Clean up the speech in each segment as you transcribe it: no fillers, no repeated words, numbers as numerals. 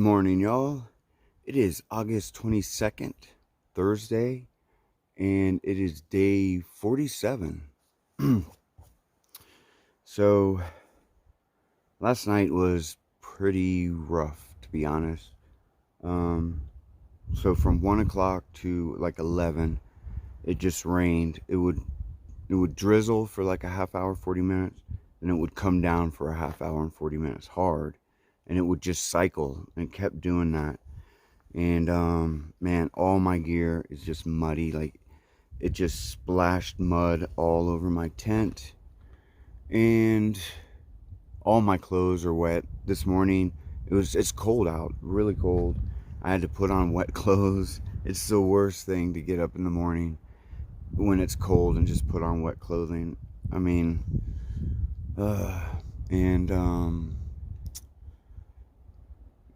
morning, y'all. It is August 22nd, Thursday, and it is day 47. So, last night was pretty rough, to be honest. So from 1 o'clock to like 11, it just rained. It would drizzle for like a half hour, 40 minutes, and it would come down for a half hour and 40 minutes hard. And it would just cycle, and it kept doing that. And man, all my gear is just muddy. Like, it just splashed mud all over my tent, and all my clothes are wet. This morning it's cold out, really cold. I had to put on wet clothes. It's the worst thing to get up in the morning when it's cold and just put on wet clothing. I mean,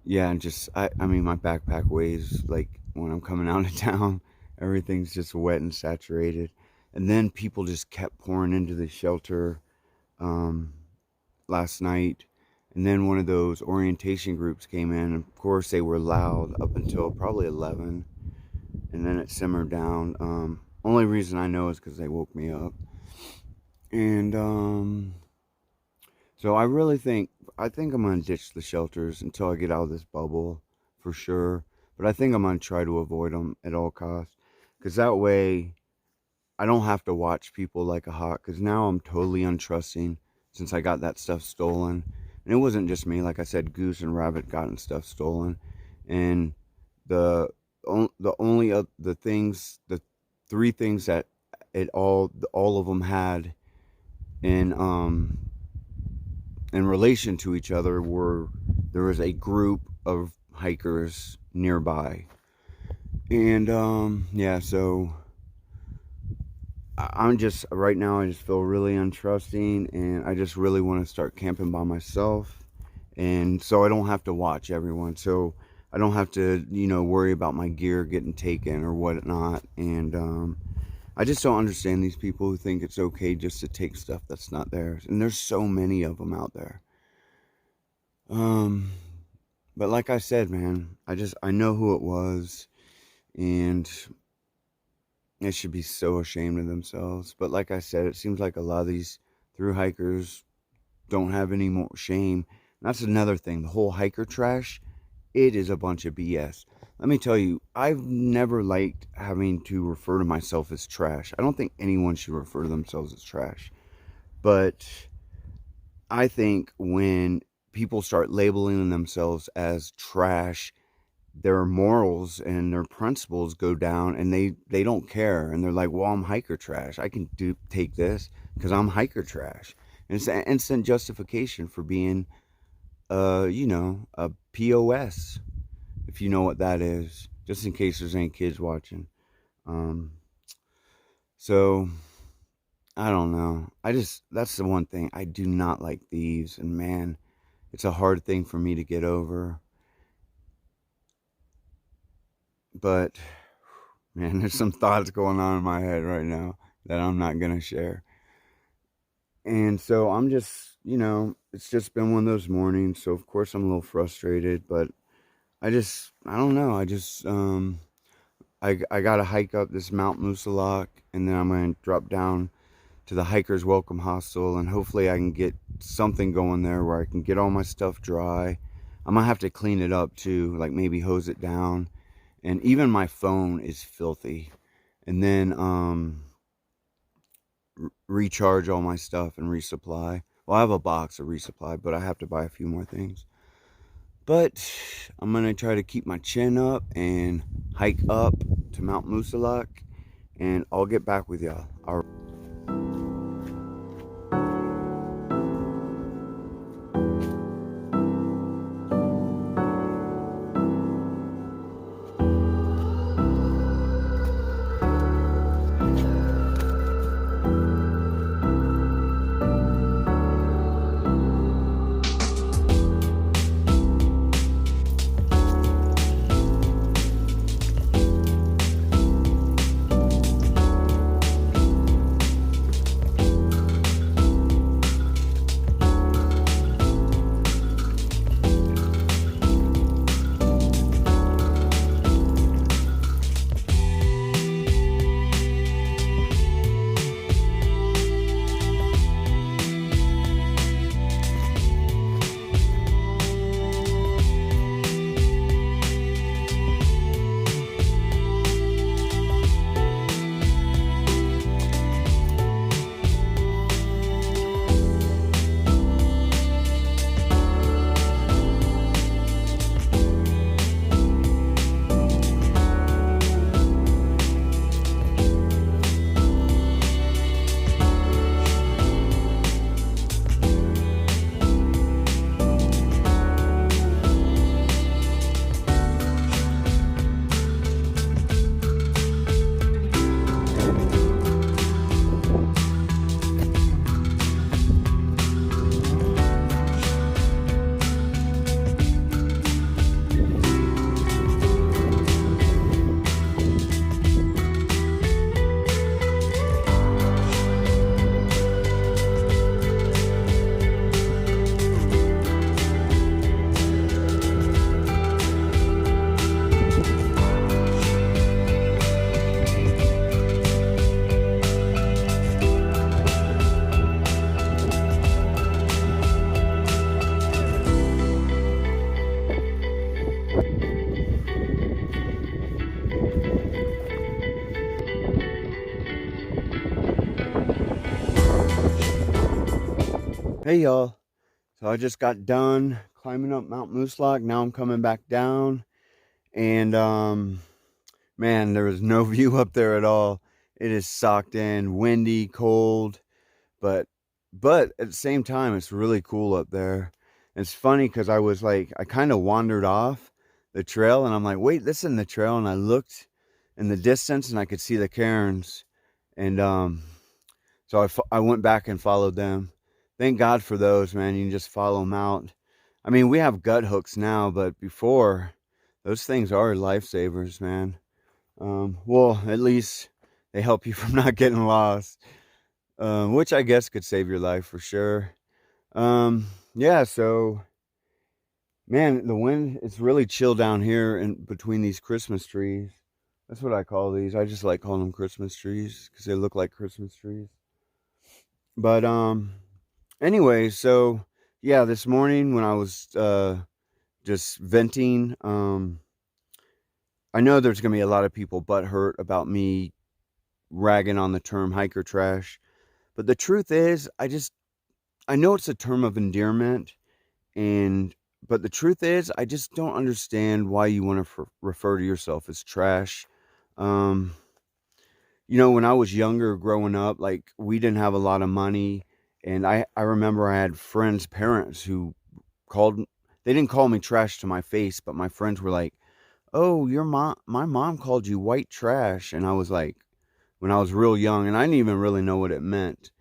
yeah, and just, I mean, my backpack weighs, like, when I'm coming out of town, everything's just wet and saturated. And then people just kept pouring into the shelter last night. And then one of those orientation groups came in. And of course, they were loud up until probably 11. And then it simmered down. Only reason I know is because they woke me up. And so I think I'm going to ditch the shelters until I get out of this bubble, for sure. But I think I'm going to try to avoid them at all costs. Because that way, I don't have to watch people like a hawk. Because now I'm totally untrusting since I got that stuff stolen. And it wasn't just me. Like I said, Goose and Rabbit gotten stuff stolen. And the three things that all of them had in relation to each other there was a group of hikers nearby. And yeah, so I'm just, right now I just feel really untrusting, and I just really want to start camping by myself, and so I don't have to watch everyone, so I don't have to, worry about my gear getting taken or whatnot. And I just don't understand these people who think it's okay just to take stuff that's not theirs. And there's so many of them out there. But like I said, man, I know who it was, and they should be so ashamed of themselves. But like I said, it seems like a lot of these thru hikers don't have any more shame. And that's another thing. The whole hiker trash, it is a bunch of BS. Let me tell you, I've never liked having to refer to myself as trash. I don't think anyone should refer to themselves as trash. But I think when people start labeling themselves as trash, their morals and their principles go down, and they don't care. And they're like, well, I'm hiker trash. I can take this because I'm hiker trash. And it's an instant justification for being, a POS. If you know what that is, just in case there's any kids watching. So I don't know. That's the one thing. I do not like thieves, and man, it's a hard thing for me to get over. But man, there's some thoughts going on in my head right now that I'm not going to share. And so I'm just, it's just been one of those mornings. So of course I'm a little frustrated, but I don't know. I got to hike up this Mount Moosilauke, and then I'm going to drop down to the Hiker's Welcome Hostel, and hopefully I can get something going there where I can get all my stuff dry. I'm going to have to clean it up too, like maybe hose it down. And even my phone is filthy. And then recharge all my stuff and resupply. Well, I have a box of resupply, but I have to buy a few more things. But I'm going to try to keep my chin up and hike up to Mount Moosilauke, and I'll get back with y'all. Hey y'all. So I just got done climbing up Mount Moosilauke. Now I'm coming back down, and man, there was no view up there at all. It is socked in, windy, cold, but at the same time it's really cool up there. It's funny cuz I kind of wandered off the trail and I'm like, "Wait, this isn't the trail." And I looked in the distance and I could see the cairns, and so I went back and followed them. Thank God for those, man. You can just follow them out. I mean, we have gut hooks now, but before, those things are lifesavers, man. Well, at least they help you from not getting lost, which I guess could save your life for sure. Yeah, so, man, the wind, it's really chill down here in between these Christmas trees. That's what I call these. I just like calling them Christmas trees because they look like Christmas trees. But anyway, so yeah, this morning when I was just venting, I know there's gonna be a lot of people butthurt about me ragging on the term hiker trash, but the truth is, I know it's a term of endearment, and but the truth is, I just don't understand why you want to refer to yourself as trash. Um, when I was younger, growing up, like we didn't have a lot of money, and I remember I had friends' parents who called they didn't call me trash to my face, but my friends were like, "Oh, your mom my mom called you white trash." And I was like, when I was real young, and I didn't even really know what it meant.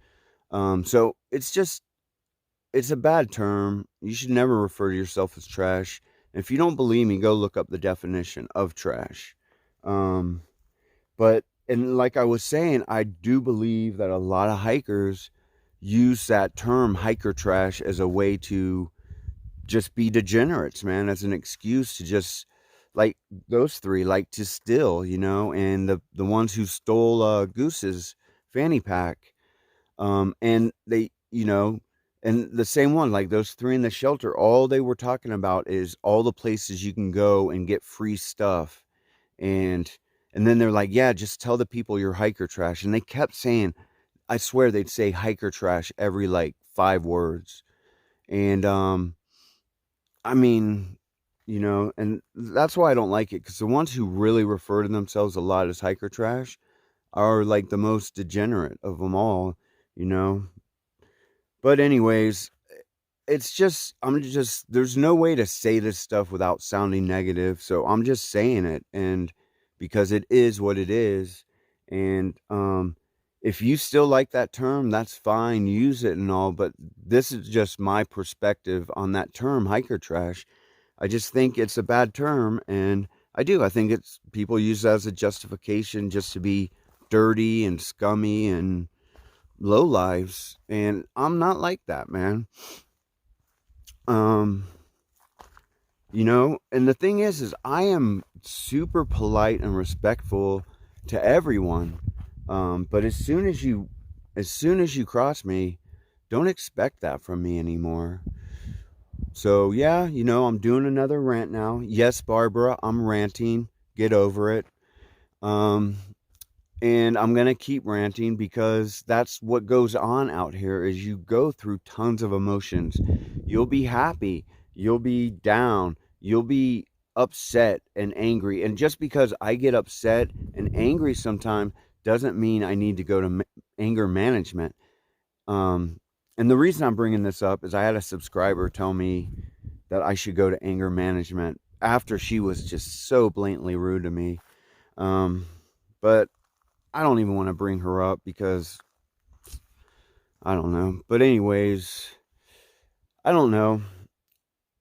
So it's a bad term. You should never refer to yourself as trash. And if you don't believe me, go look up the definition of trash. Um, but and like I was saying, I do believe that a lot of hikers use that term hiker trash as a way to just be degenerates, man, as an excuse to just like those three like to steal, and the ones who stole Goose's fanny pack, and they, and the same one, like those three in the shelter, all they were talking about is all the places you can go and get free stuff, and then they're like, yeah, just tell the people you're hiker trash, and they kept saying, I swear they'd say hiker trash every like 5 words, and I mean, and that's why I don't like it, because the ones who really refer to themselves a lot as hiker trash are like the most degenerate of them all, you know. But anyways, there's no way to say this stuff without sounding negative, so I'm just saying it, and because it is what it is, and if you still like that term, that's fine, use it and all, but this is just my perspective on that term, hiker trash. I just think it's a bad term, and I think it's people use it as a justification just to be dirty and scummy and low lives, and I'm not like that, man. Um, and the thing is I am super polite and respectful to everyone. But as soon as you cross me, don't expect that from me anymore. So yeah, I'm doing another rant now. Yes, Barbara, I'm ranting. Get over it. Um, and I'm going to keep ranting because that's what goes on out here is you go through tons of emotions. You'll be happy, you'll be down, you'll be upset and angry. And just because I get upset and angry sometimes doesn't mean I need to go to anger management. Um, and the reason I'm bringing this up is I had a subscriber tell me that I should go to anger management after she was just so blatantly rude to me. But I don't even want to bring her up because I don't know. But anyways, I don't know.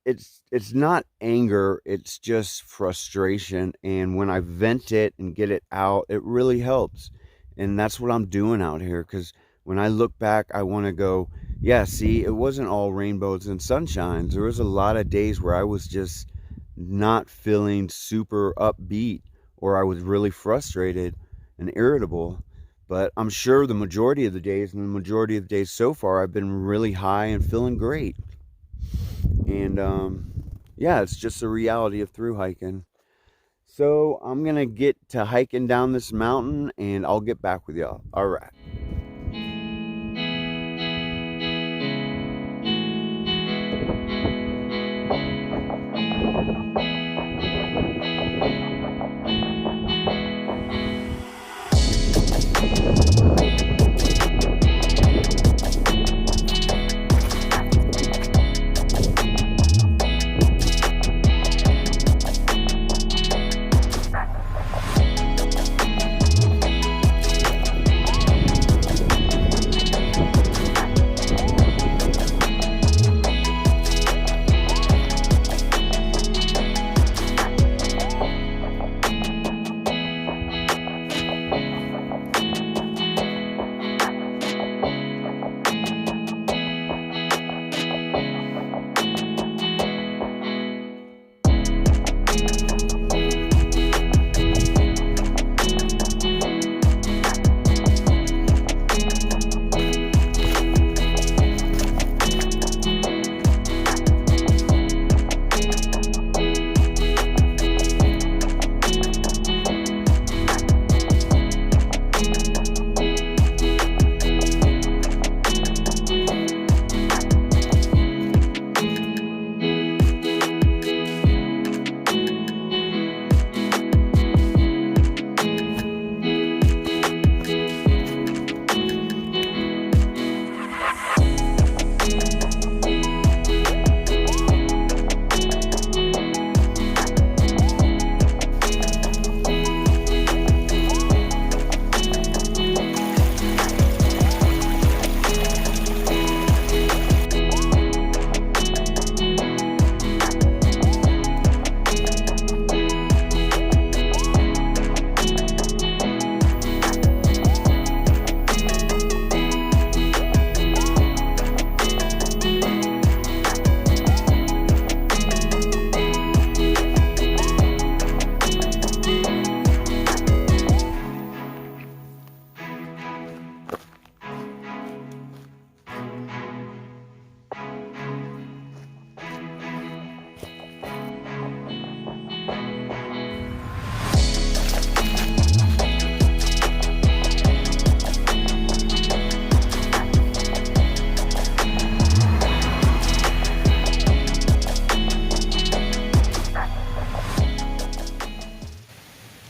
It's not anger, it's just frustration, and when I vent it and get it out, it really helps. And that's what I'm doing out here, cuz when I look back, I want to go, yeah, see, it wasn't all rainbows and sunshines. There was a lot of days where I was just not feeling super upbeat, or I was really frustrated and irritable. But I'm sure the majority of the days, and the majority of the days so far, I've been really high and feeling great. And yeah, it's just the reality of through hiking. So I'm going to get to hiking down this mountain, and I'll get back with y'all. All right.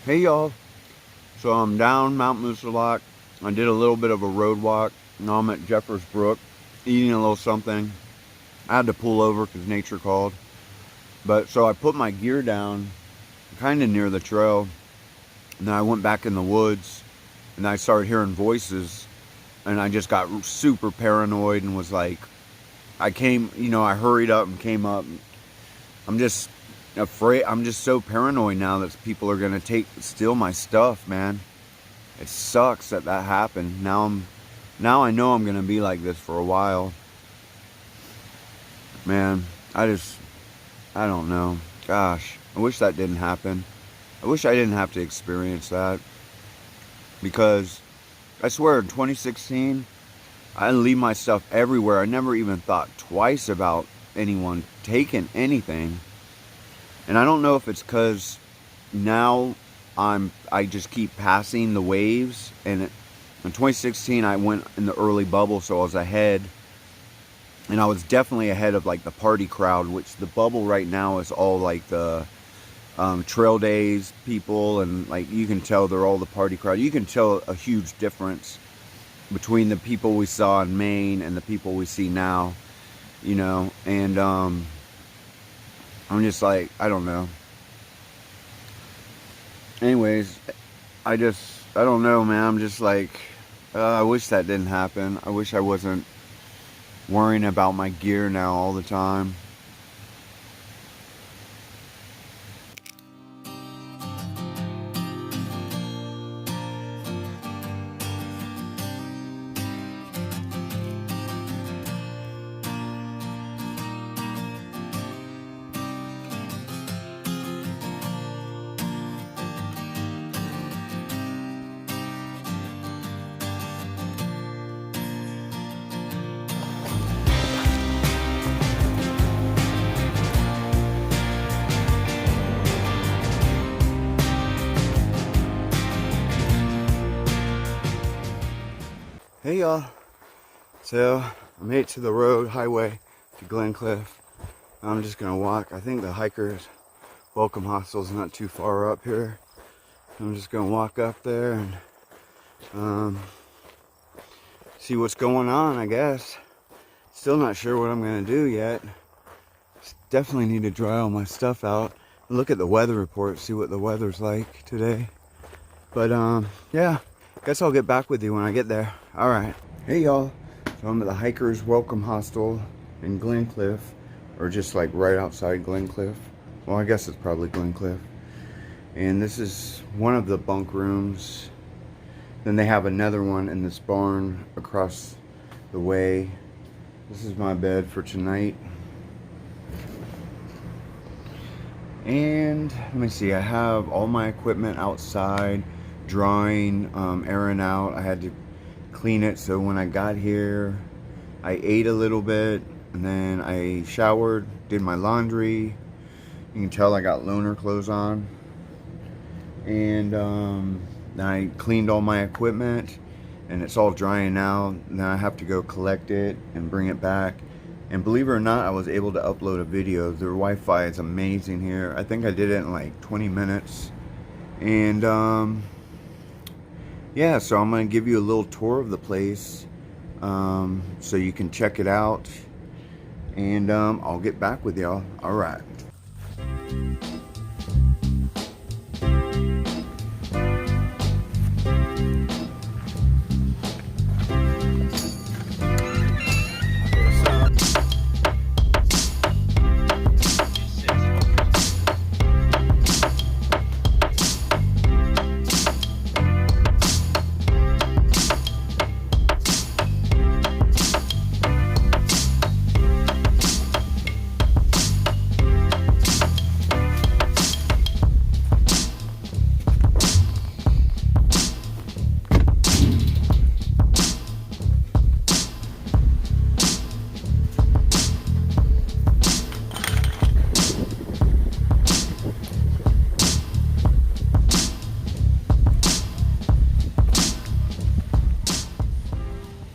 Hey y'all, so I'm down Mount Moosilauke. I did a little bit of a road walk. Now I'm at Jeffers Brook, eating a little something. I had to pull over because nature called. But so I put my gear down kind of near the trail, and then I went back in the woods, and I started hearing voices, and I just got super paranoid and was like, I hurried up and came up. I'm just afraid. I'm just so paranoid now that people are gonna steal my stuff, man. It sucks that happened. Now I know I'm gonna be like this for a while, man. I don't know. Gosh, I wish that didn't happen. I wish I didn't have to experience that, because I swear in 2016 I leave my stuff everywhere. I never even thought twice about anyone taking anything. And I don't know if it's because now I just keep passing the waves. And in 2016 I went in the early bubble, so I was ahead. And I was definitely ahead of like the party crowd, which the bubble right now is all like the trail days people, and like you can tell they're all the party crowd. You can tell a huge difference between the people we saw in Maine and the people we see now, and I'm just like, I don't know. Anyways, I don't know, man. I'm just like, I wish that didn't happen. I wish I wasn't worrying about my gear now all the time. Hey y'all, so I made it to the highway to Glencliff. I'm just gonna walk. I think the Hikers Welcome Hostel's not too far up here. I'm just gonna walk up there and see what's going on, I guess. Still not sure what I'm gonna do yet. Definitely need to dry all my stuff out. Look at the weather report, see what the weather's like today. But yeah, guess I'll get back with you when I get there. All right. Hey y'all. So I'm at the Hikers Welcome Hostel in Glencliff, or just like right outside Glencliff. Well, I guess it's probably Glencliff. And this is one of the bunk rooms. Then they have another one in this barn across the way. This is my bed for tonight. And let me see, I have all my equipment outside, drying, airing out. I had to clean it, so when I got here, I ate a little bit, and then I showered, did my laundry. You can tell I got loner clothes on. And then I cleaned all my equipment, and it's all drying out. Now I have to go collect it and bring it back. And believe it or not, I was able to upload a video. Their Wi-Fi is amazing here. I think I did it in like 20 minutes. And yeah, so I'm going to give you a little tour of the place so you can check it out. And I'll get back with y'all. All right.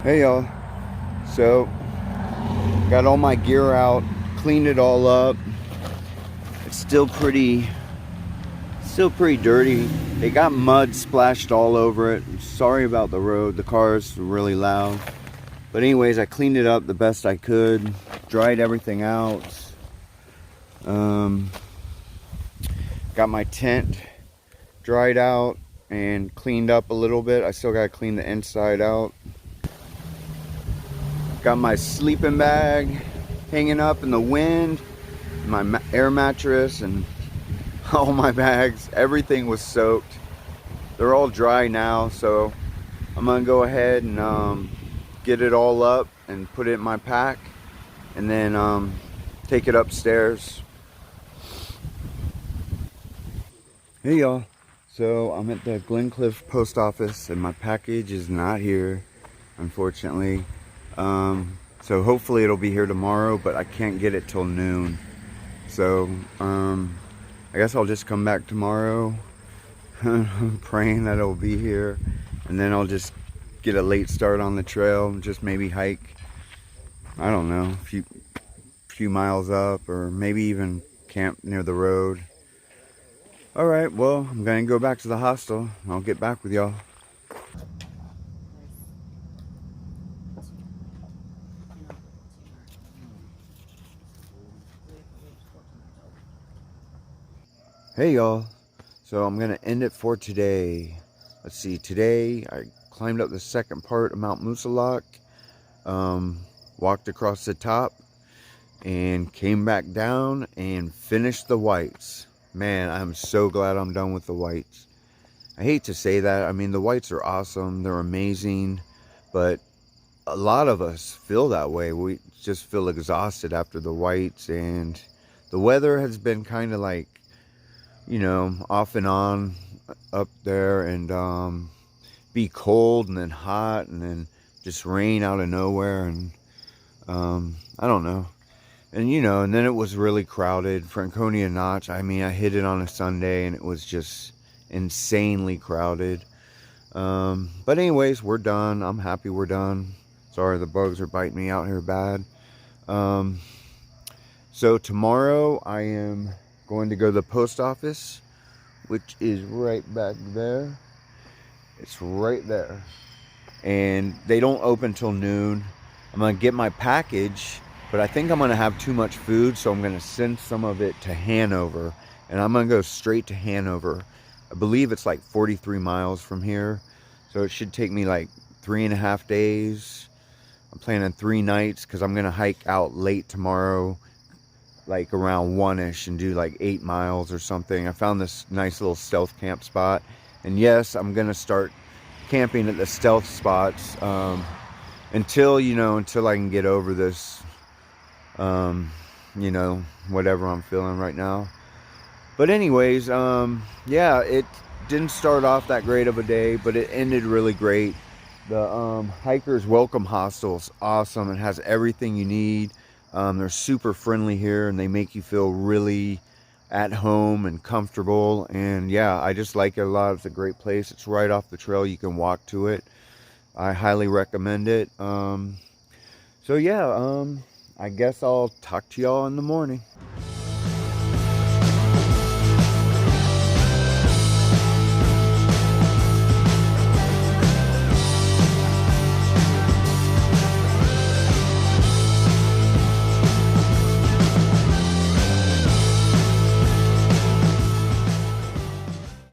Hey y'all, so got all my gear out, cleaned it all up. It's still pretty Still pretty dirty. They got mud splashed all over it. Sorry about the road. The car's really loud. But anyways, I cleaned it up the best I could. Dried everything out. Got my tent dried out and cleaned up a little bit. I still got to clean the inside out. Got my sleeping bag hanging up in the wind. My air mattress and all my bags. Everything was soaked. They're all dry now, so I'm gonna go ahead and get it all up and put it in my pack, and then take it upstairs. Hey y'all, so I'm at the Glencliff post office and my package is not here, unfortunately. So hopefully it'll be here tomorrow, but I can't get it till noon. So I guess I'll just come back tomorrow praying that it'll be here, and then I'll just get a late start on the trail, just maybe hike, I don't know, a few miles up, or maybe even camp near the road. Alright, well, I'm gonna go back to the hostel. I'll get back with y'all. Hey y'all, so I'm gonna end it for today. Let's see, today I climbed up the second part of Mount Moosilauke, walked across the top, and came back down and finished the whites. Man, I'm so glad I'm done with the whites. I hate to say that. I mean, the whites are awesome. They're amazing. But a lot of us feel that way. We just feel exhausted after the whites. And the weather has been kind of like, you know, off and on up there. And be cold and then hot and then just rain out of nowhere. And I don't know. And, you know, and then it was really crowded. Franconia Notch, I mean, I hit it on a Sunday and it was just insanely crowded. But anyways, we're done. I'm happy we're done. Sorry, the bugs are biting me out here bad. So tomorrow I am going to go to the post office, which is right back there. It's right there. And they don't open till noon. I'm going to get my package. But I think I'm going to have too much food, so I'm going to send some of it to Hanover. And I'm going to go straight to Hanover. I believe it's like 43 miles from here. So it should take me like 3.5 days. I'm planning 3 nights because I'm going to hike out late tomorrow, like around 1-ish, and do like 8 miles or something. I found this nice little stealth camp spot. And yes, I'm going to start camping at the stealth spots until I can get over this. You know, whatever I'm feeling right now. But anyways, yeah, it didn't start off that great of a day, but it ended really great. The Hikers Welcome Hostel's awesome. It has everything you need. They're super friendly here, and they make you feel really at home and comfortable. And yeah, I just like it a lot. It's a great place. It's right off the trail. You can walk to it. I highly recommend it. So yeah, I guess I'll talk to y'all in the morning.